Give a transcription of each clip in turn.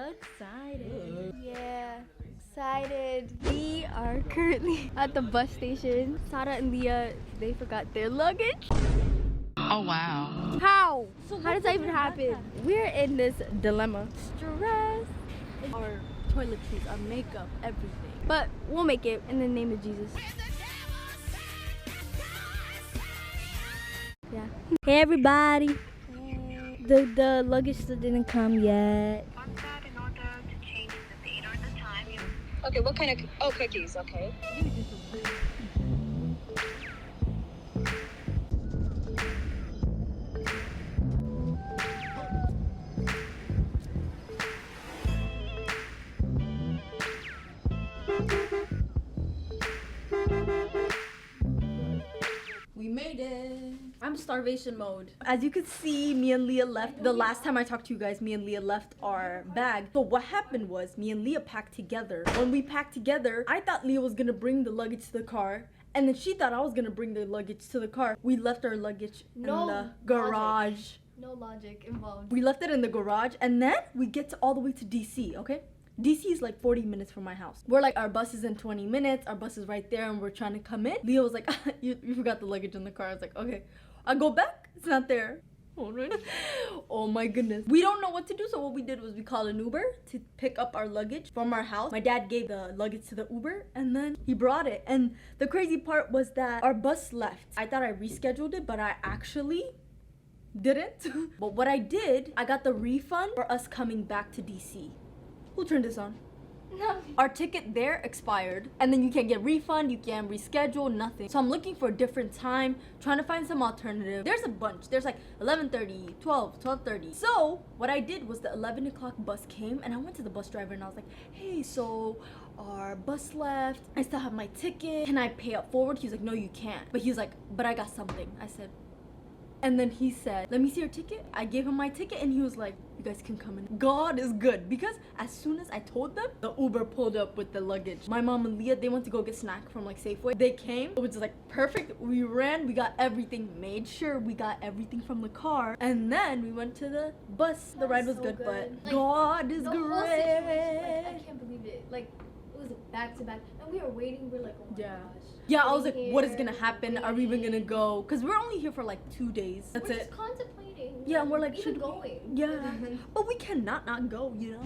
excited. Yeah, excited. We are currently at the bus station. Sara and Leah, they forgot their luggage. Oh wow. How? How does that even happen? We're in this dilemma. Stress. Our toiletries, our makeup, everything. But we'll make it in the name of Jesus. Yeah. Hey everybody. Hey. The luggage still didn't come yet. Okay, what kind of cookies? Okay. We made it. I'm starvation mode. As you can see, me and Leah left. The last time I talked to you guys, me and Leah left our bag. So what happened was, me and Leah packed together. When we packed together, I thought Leah was gonna bring the luggage to the car. And then she thought I was gonna bring the luggage to the car. We left our luggage in the garage. No logic involved. We left it in the garage, and then we get all the way to DC, okay? DC is like 40 minutes from my house. We're like, our bus is in 20 minutes. Our bus is right there, and we're trying to come in. Leo was like, you forgot the luggage in the car. I was like, okay. I go back, it's not there. Oh my goodness. We don't know what to do, so what we did was we called an Uber to pick up our luggage from our house. My dad gave the luggage to the Uber, and then he brought it. And the crazy part was that our bus left. I thought I rescheduled it, but I actually didn't. But what I did, I got the refund for us coming back to DC. Who turned this on? No. Our ticket there expired, and then you can't get refund, you can't reschedule, nothing. So I'm looking for a different time, trying to find some alternative. There's a bunch. There's like 11:30, 12, 12:30. So what I did was the 11 o'clock bus came, and I went to the bus driver and I was like, hey, so our bus left. I still have my ticket. Can I pay up forward? He was like, no, you can't. But he was like, but I got something. I said, and then he said, let me see your ticket. I gave him my ticket, and he was like, you guys can come in. God is good, because as soon as I told them, the Uber pulled up with the luggage. My mom and Leah, they went to go get snack from like Safeway. They came, which is like perfect. We ran, we got everything, made sure we got everything from the car, and then we went to the bus. The ride was so good, but like, God is the great. whole situation, like, I can't believe it. Like, it was back to back, and we were waiting. We're like, oh my gosh. Yeah, I was like, what is gonna happen? Are we even gonna go? Because we're only here for like 2 days. That's we're it. just contemplating. Yeah, and we're like, even should going. Yeah, but we cannot not go, you know?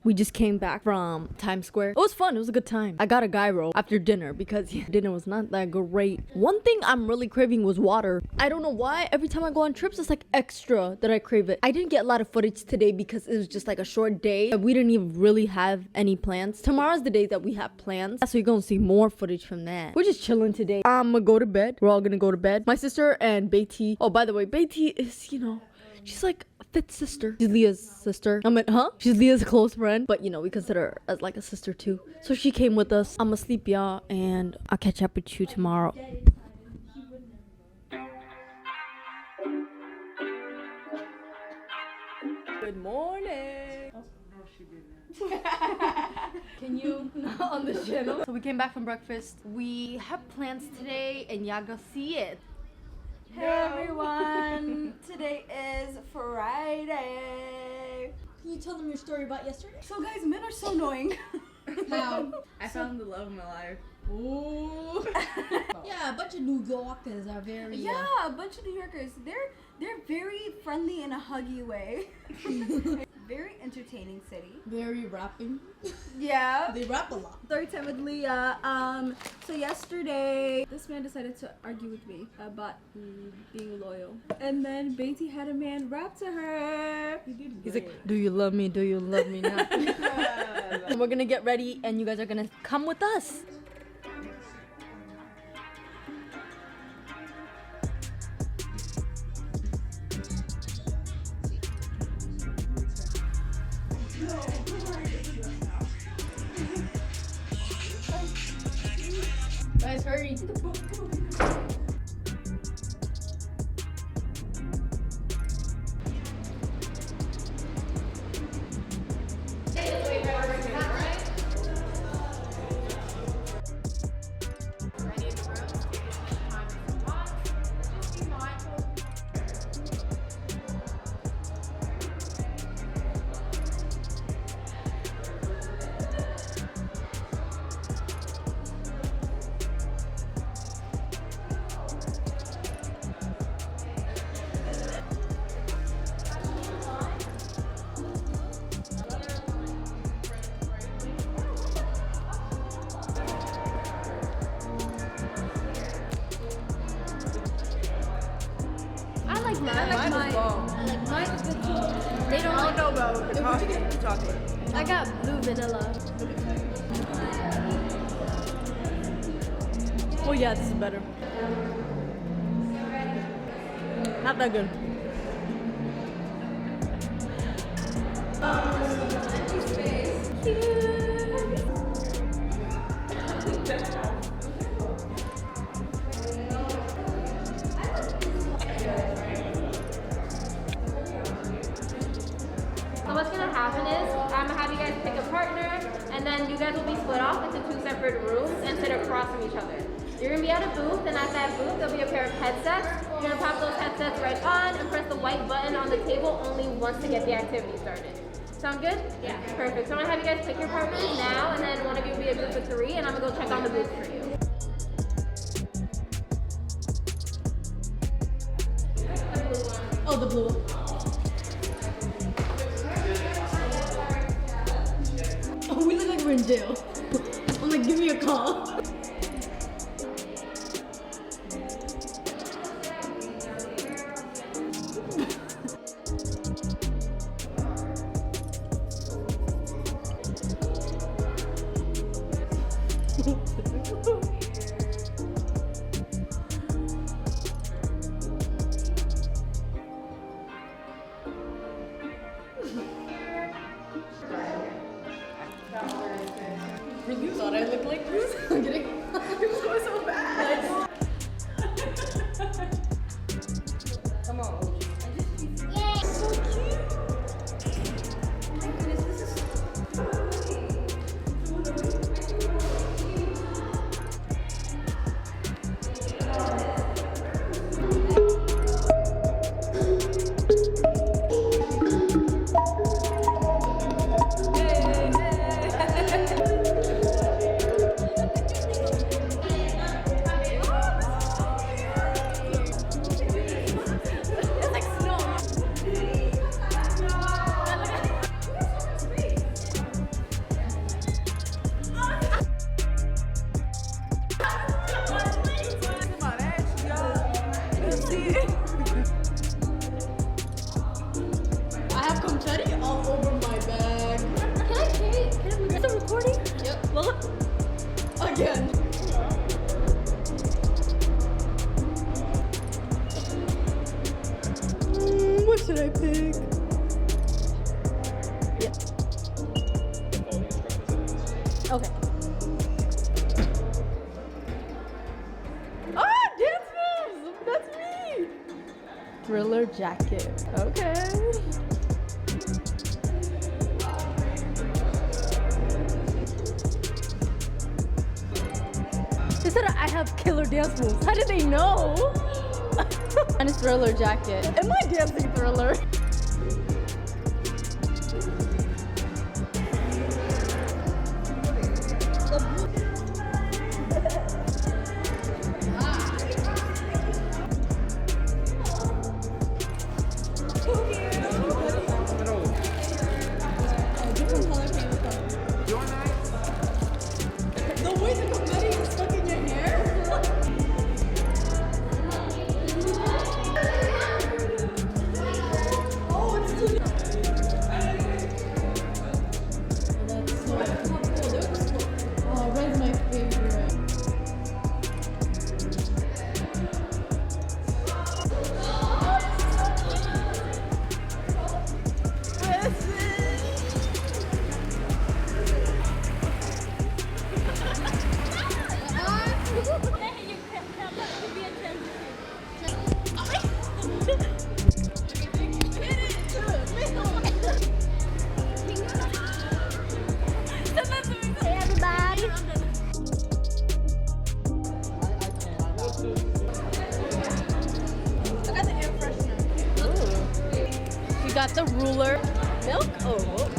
We just came back from Times Square. It was fun. It was a good time. I got a gyro after dinner because dinner was not that great. One thing I'm really craving was water. I don't know why. Every time I go on trips, it's like extra that I crave it. I didn't get a lot of footage today because it was just like a short day. We didn't even really have any plans. Tomorrow's the day that we have plans. So you're gonna see more footage from that. We're just chilling today. I'm gonna go to bed. We're all gonna go to bed. My sister and Beatty. Oh, by the way, Beatty is, you know, she's like a fifth sister. She's Leah's sister. I mean, She's Leah's close friend. But, you know, we consider her as like a sister too. So she came with us. I'm asleep, y'all. And I'll catch up with you tomorrow. Good morning. Can you not on the channel? So we came back from breakfast. We have plans today and y'all go see it. Hey everyone, today is Friday. Can you tell them your story about yesterday? So guys, men are so annoying. How? I found the love of my life. Ooh. Yeah, a bunch of New Yorkers are very Yeah, a bunch of New Yorkers. They're very friendly in a huggy way. Very entertaining city. very rapping. Yeah. They rap a lot. Story time with Leah. So yesterday, this man decided to argue with me about being loyal. And then Beatty had a man rap to her. He's like, do you love me? Do you love me now? And we're gonna get ready and you guys are gonna come with us. Hurry. I like mine. Mine is bomb. I like mine is good too. They don't I like. don't know about chocolate. I got blue vanilla. Oh yeah, this is better. Not that good. So what's gonna happen is I'm gonna have you guys pick a partner, and then you guys will be split off into 2 separate rooms and sit across from each other. You're gonna be at a booth, and at that booth there'll be a pair of headsets. You're gonna pop those headsets right on and press the white button on the table only once to get the activity started. Sound good? Yeah. Perfect. So I'm gonna have you guys pick your partners now, and then one of you will be a group of 3, and I'm gonna go check on the booth for you. Oh, the blue one. Oh, we look like we're in jail. I'm like, give me a call. You thought I looked like this? I'm kidding. It was going so bad. Come on, OG. So cute. My goodness, this is I have confetti all over my bag. Can I pay? Can we get the recording? Yep. Well, look. Again. what should I pick? Yeah. Okay. Ah, dance moves! That's me! Thriller jacket. Okay. They said I have killer dance moves. How did they know? Mine is Thriller jacket. Am I dancing Thriller? Different color came with them. The way the confetti is stuck in your hair. Oh, it's too. That's so cool. Oh, red's my favorite. a ruler. Milk? Oh.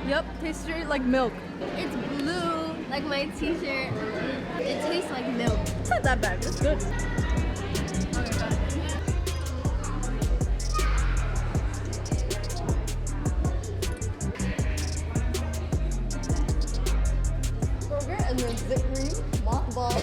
Yep, tastes straight like milk. It's blue, like my t-shirt. It tastes like milk. It's not that bad. It's good. Burger and then HAGEREEE, mothball.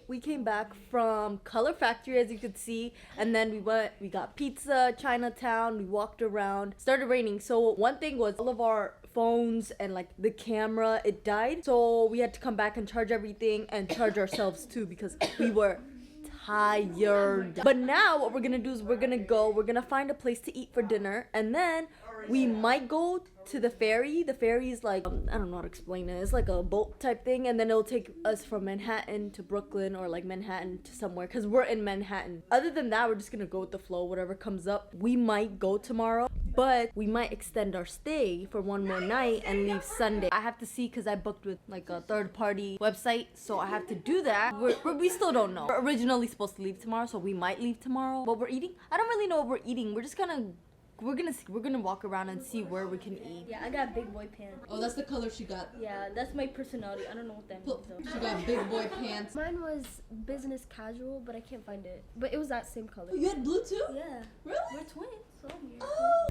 We came back from Color Factory, as you could see, and then we got pizza, Chinatown, we walked around. Started raining, so one thing was all of our phones and like the camera, it died, so we had to come back and charge everything and charge ourselves too because we were tired. But now what we're gonna do is we're gonna find a place to eat for dinner, and then we might go to the ferry. The ferry is like, I don't know how to explain it. It's like a boat type thing, and then it'll take us from Manhattan to Brooklyn, or like Manhattan to somewhere, because we're in Manhattan. Other than that, we're just gonna go with the flow, whatever comes up. We might go tomorrow, but we might extend our stay for one more night and leave Sunday. I have to see, because I booked with like a third-party website, so I have to do that. We still don't know. We're originally supposed to leave tomorrow, so we might leave tomorrow. What we're eating, I don't really know what we're eating. We're gonna see. We're gonna walk around and see where we can eat. Yeah, I got big boy pants. Oh, that's the color she got. Yeah, that's my personality. I don't know what that means though. She got big boy pants. Mine was business casual, but I can't find it. But it was that same color. Oh, you had blue too? Yeah. Really? We're twins. So weird. Oh.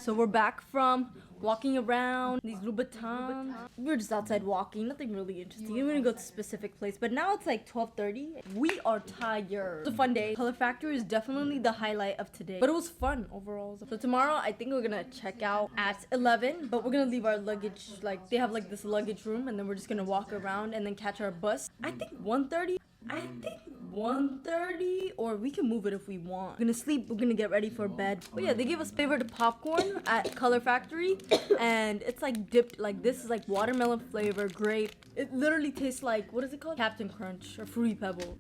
So we're back from walking around these Louboutins. We were just outside walking, nothing really interesting. We didn't go to a specific place, but now it's like 12:30. We are tired. It's a fun day. Color Factory is definitely the highlight of today, but it was fun overall. So tomorrow, I think we're gonna check out at 11, but we're gonna leave our luggage, like they have like this luggage room, and then we're just gonna walk around and then catch our bus. I think 1:30. I think 1:30, or we can move it if we want. We're gonna sleep, we're gonna get ready for bed. But yeah, they gave us flavored popcorn at Color Factory, and it's like dipped, like this is like watermelon flavor, grape. It literally tastes like, what is it called? Captain Crunch or Fruity Pebble.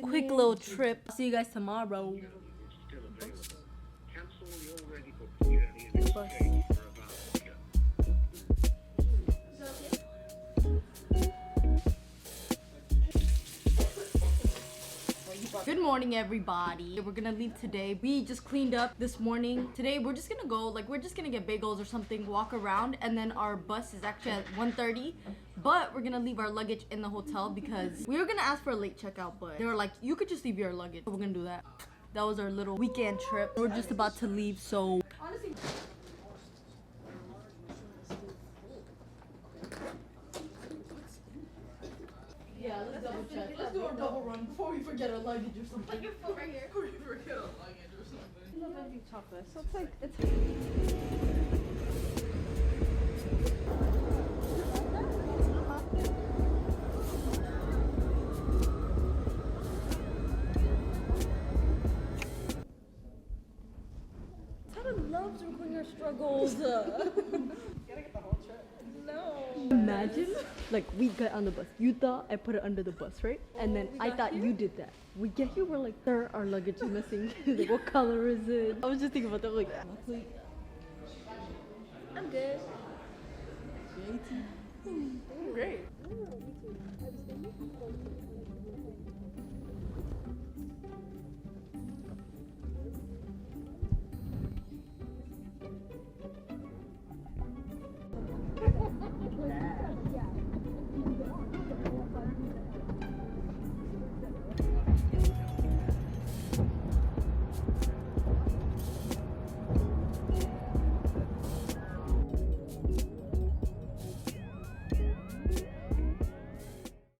Quick little trip. See you guys tomorrow. Bus. Good morning, everybody. We're gonna leave today. We just cleaned up this morning. Today we're just gonna go, like we're just gonna get bagels or something, walk around, and then our bus is actually at 1:30. But we're gonna leave our luggage in the hotel because we were gonna ask for a late checkout, but they were like, you could just leave your luggage. So we're gonna do that. That was our little weekend trip. We're just about to leave, so honestly. Yeah, let's double check. Let's do our double run before we forget our luggage or something. Like your foot right here. Before we forget our luggage or something. I love empty chocolate, so it's like, it's... Tara loves recording her struggles. No. Imagine, like, we got on the bus. You thought I put it under the bus, right? And then I thought you did that. We get here, we're like, sir, our luggage is missing. Like, what color is it? I was just thinking about that, like, I'm good. great.